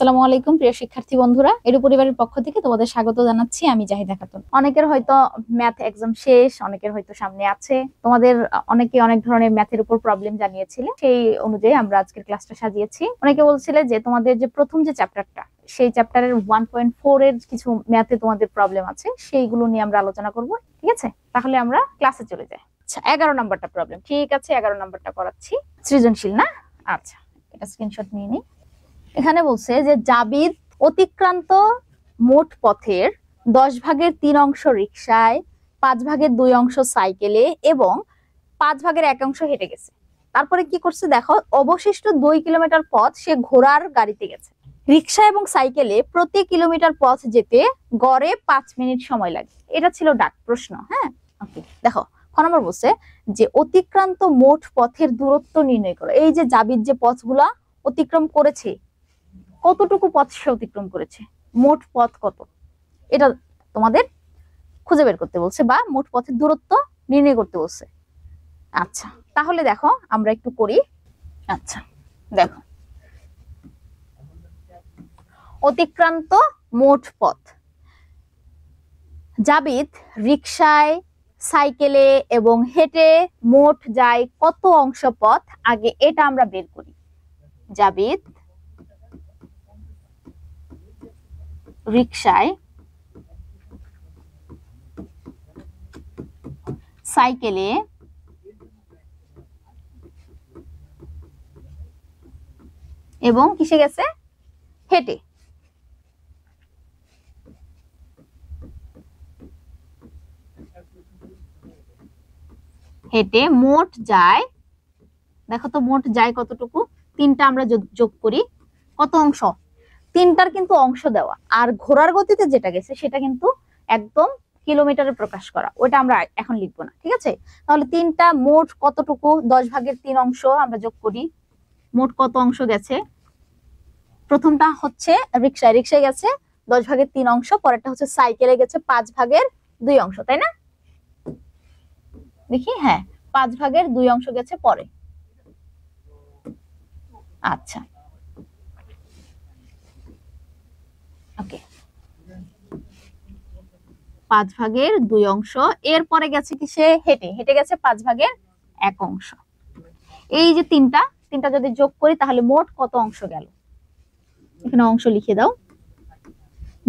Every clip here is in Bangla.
আসসালামু আলাইকুম প্রিয় শিক্ষার্থী বন্ধুরা, এরু পরিবারের পক্ষ থেকে তোমাদের স্বাগত জানাচ্ছি। আমি জাহিদা খাতুন। অনেকের হয়তো ম্যাথ এক্সাম শেষ, অনেকের হয়তো সামনে আছে। তোমাদের অনেকে অনেক ধরনের ম্যাথের উপর প্রবলেম জানিয়েছিলে, সেই অনুযায়ী আমরা আজকের ক্লাসটা সাজিয়েছি। অনেকে বলছিলে যে তোমাদের যে প্রথম যে চ্যাপ্টারটা, সেই চ্যাপ্টারের 1.4 এর কিছু ম্যাথে তোমাদের প্রবলেম আছে, সেইগুলো নিয়ে আমরা আলোচনা করব। ঠিক আছে, তাহলে আমরা ক্লাসে চলে যাই। আচ্ছা, 11 নম্বরটা প্রবলেম। ঠিক আছে, 11 নম্বরটা করাচ্ছি। সৃজনশীল না? আচ্ছা, এটা স্ক্রিনশট নিয়ে নিই। এখানে বলছে যে জাবিদ অতিক্রান্ত মোট পথের 10 ভাগের 3 অংশ রিকশায়, 5 ভাগের 2 অংশ সাইকেলে এবং 5 ভাগের 1 অংশ হেঁটে গেছে। তারপরে কি করছে দেখো, অবশিষ্ট 2 কিলোমিটার পথ সে ঘোড়ার গাড়িতে গেছে। রিকশা এবং সাইকেলে প্রতি কিলোমিটার পথ যেতে গড়ে 5 মিনিট সময় লাগে। এটা ছিল ডাক প্রশ্ন। হ্যাঁ, ওকে, দেখো খ নম্বর বলছে যে অতিক্রান্ত মোট পথের দূরত্ব নির্ণয় করো। এই যে জাবিদ যে পথগুলা অতিক্রম করেছে, কতটুকু পথ সে অতিক্রম করেছে, মোট পথ কত, এটা তোমাদের খুঁজে বের করতে বলছে, বা মোট পথের দূরত্ব নির্ণয় করতে বলছে। আচ্ছা, তাহলে দেখো আমরা একটু করি। আচ্ছা, দেখো অতিক্রান্ত মোট পথ, জাবিদ রিকশায়, সাইকেলে এবং হেঁটে মোট যায় কত অংশ পথ, আগে এটা আমরা বের করি। জাবিদ রিকশায়, সাইকেলে এবং কিসে গেছে, হেঁটে। হেঁটে মোট যায়, দেখো তো মোট যায় কতটুকু, 3টা আমরা যোগ করি, কত অংশ, 3টার কিন্তু অংশ দেওয়া, আর ঘোড়ার গতিতে যেটা গেছে সেটা কিন্তু একদম কিলোমিটারে প্রকাশ করা, ওটা আমরা এখন লিখবো না। ঠিক আছে, তাহলে 3টা মোট কতটুকু, 10 ভাগের 3 অংশ আমরা যোগ করি, মোট কত অংশ গেছে। প্রথমটা হচ্ছে রিকশায় গেছে 10 ভাগের 3 অংশ, পরেরটা হচ্ছে সাইকেলে গেছে 5 ভাগের 2 অংশ, তাই না? দেখি, হ্যাঁ 5 ভাগের 2 অংশ গেছে পরে। আচ্ছা, ওকে, 5 ভাগের 2 অংশ, এরপরে গেছে কি, সে হেঁটে গেছে 5 ভাগের 1 অংশ। এই যে তিনটা যদি যোগ করি তাহলে মোট কত অংশ গেল, এখানে অংশ লিখে দাও,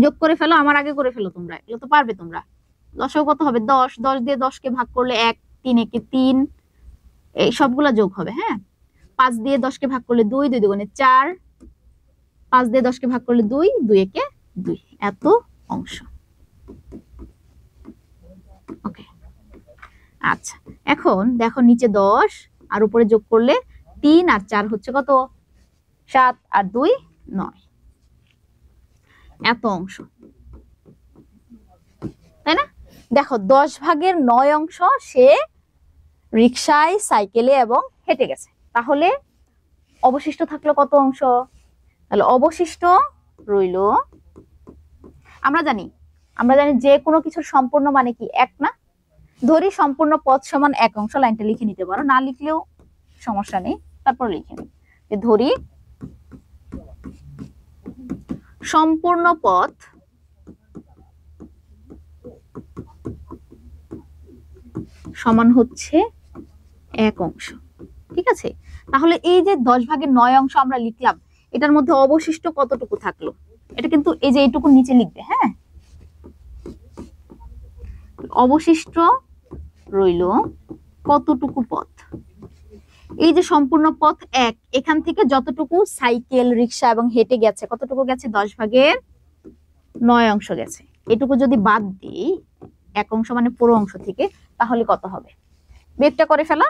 যোগ করে ফেলো, আমার আগে করে ফেলো, তোমরা এগুলো তো পারবে তোমরা। দশও কত হবে, 10, 10 দিয়ে 10কে ভাগ করলে 1, 3 একে 3, এই সবগুলা যোগ হবে। হ্যাঁ, 5 দিয়ে 10কে ভাগ করলে 2, 2 দুগুণে 4, 5 দিয়ে 10কে ভাগ করলে 2, 2 একে 2, এত অংশ। ওকে, আচ্ছা, এখন দেখো নিচে 10 আর উপরে যোগ করলে 3 আর 4 হচ্ছে কত, 7 আর 2 9, এত অংশ, তাই না? দেখো 10 ভাগের 9 অংশ সে রিকশায়, সাইকেলে এবং হেঁটে গেছে, তাহলে অবশিষ্ট থাকলো কত অংশ, তাহলে অবশিষ্ট রইল, আমরা জানি যে কোনো কিছুর সম্পূর্ণ মানে কি 1 না, ধরি সম্পূর্ণ পথ সমান 1 অংশ, লাইনটা লিখে নিতে পারো, না লিখলেও সমস্যা নেই, তারপর লিখে নিই যে ধরি সম্পূর্ণ পথ সমান হচ্ছে 1 অংশ। ঠিক আছে, তাহলে এই যে 10 ভাগের 9 অংশ আমরা লিখলাম, এটার মধ্যে অবশিষ্ট কতটুকু থাকলো, এটা কিন্তু এই যে এইটুকু নিচে লিখবে। হ্যাঁ, অবশিষ্ট রইল কতটুকু পথ, এই যে সম্পূর্ণ পথ 1, এখান থেকে যতটুকু সাইকেল, রিকশা এবং হেঁটে গেছে, কতটুকু গেছে, 10 ভাগের 9 অংশ গেছে, এটুকু যদি বাদ দিই 1 অংশ মানে পুরো অংশ থেকে, তাহলে কত হবে, বেগটা করে ফেলা।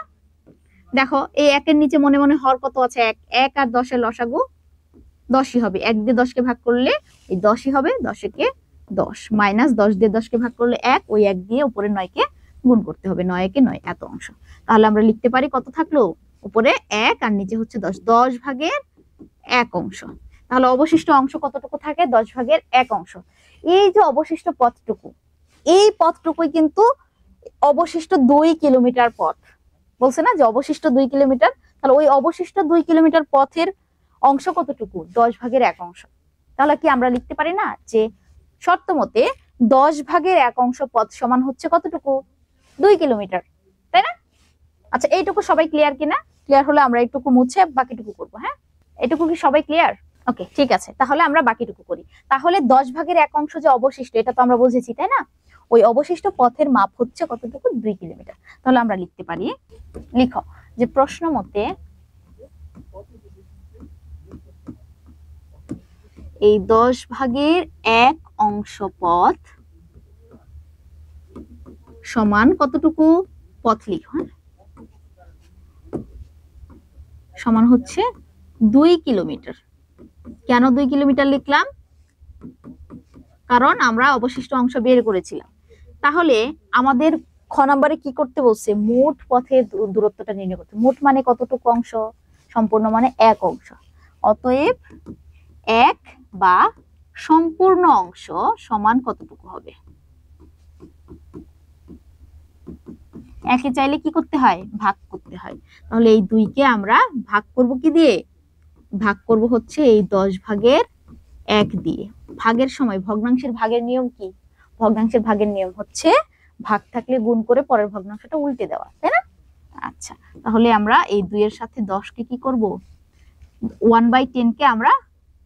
দেখো এই 1 এর নিচে মনে মনে হর কত আছে, 1 আর 10 এর লসাগু 10ই হবে, 1 দিয়ে 10কে ভাগ করলে এই 10ই হবে, 10 একে 10 মাইনাস 10 দিয়ে 10কে ভাগ করলে 1, ওই 1 দিয়ে উপরে 9কে গুণ করতে হবে, 9 একে 9, এত অংশ। তাহলে আমরা লিখতে পারি কত থাকলো, উপরে 1 আর নিচে হচ্ছে 10, 10 ভাগের 1 অংশ। তাহলে অবশিষ্ট অংশ কতটুকু থাকে, 10 ভাগের 1 অংশ। এই যে অবশিষ্ট পথটুকু, এই পথটুকুই কিন্তু অবশিষ্ট 2 কিলোমিটার পথ, বলছে না যে অবশিষ্ট 2 কিলোমিটার, তাহলে ওই অবশিষ্ট 2 কিলোমিটার পথের অংশ কতটুকু, 10 ভাগের 1 অংশ। তাহলে কি আমরা লিখতে পারি না যে শর্ত মতে 10/1 পথ সমান হচ্ছে কতটুকু? 2 কিলোমিটার, তাই না? আচ্ছা, এইটুকু সবাই ক্লিয়ার কিনা? ক্লিয়ার হলে আমরা এইটুকু মুছে বাকিটুকু করবো। হ্যাঁ, এটুকু কি সবাই ক্লিয়ার? ওকে, ঠিক আছে, তাহলে আমরা বাকিটুকু করি। তাহলে 10/1 যে অবশিষ্ট, এটা তো আমরা বুঝেছি, তাই না? ওই অবশিষ্ট পথের মাপ হচ্ছে কতটুকু? 2 কিলোমিটার। তাহলে আমরা লিখতে পারি, লিখো যে প্রশ্ন মতে এই 10/1 পথ সমান কতটুকু? পথ লিখো, সমান হচ্ছে 2 কিলোমিটার। কেন 2 কিলোমিটার লিখলাম? কারণ আমরা অবশিষ্ট অংশ বের করেছিলাম। তাহলে আমাদের খ নম্বরে কি করতে বলছে? মোট পথের দূরত্বটা নির্ণয় করতে। মোট মানে কতটুকু অংশ? সম্পূর্ণ মানে 1 অংশ। অতএব 1 বা সম্পূর্ণ অংশ সমান কতটুকু হবে? একে চাইলে কি করতে হয়? ভাগ করতে হয়। তাহলে এই 2 কে আমরা ভাগ করব কি দিয়ে? ভাগ করব হচ্ছে এই 10/1 দিয়ে। ভাগের সময় ভগ্নাংশের ভাগের নিয়ম কি? ভগ্নাংশের ভাগের নিয়ম হচ্ছে ভাগ থাকলে গুণ করে পরের ভগ্নাংশটা উল্টে দেওয়া, তাই না? আচ্ছা, তাহলে আমরা এই 2 এর সাথে 10 কে কি করব? 1/10 কে আমরা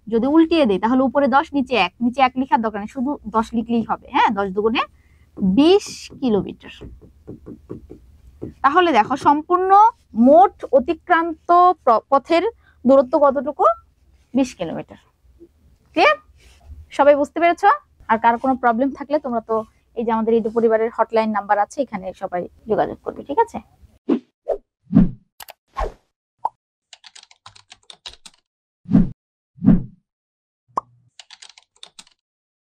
যদি উল্টিয়ে দেই তাহলে উপরে 10 নিচে 1, নিচে 1 লেখার দরকার নেই, শুধু 10 লিখলেই হবে। হ্যাঁ, 10 দুগুণে 20 কিলোমিটার। তাহলে দেখো সম্পূর্ণ মোট অতিক্রান্ত পথের দূরত্ব কতটুকু? 20 কিলোমিটার। ক্লিয়ার? সবাই বুঝতে পেরেছো? আর কারো কোনো প্রবলেম থাকলে তোমরা তো এই যে আমাদের ইডু পরিবারের হটলাইন নাম্বার আছে, এখানে সবাই যোগাযোগ করবে, ঠিক আছে?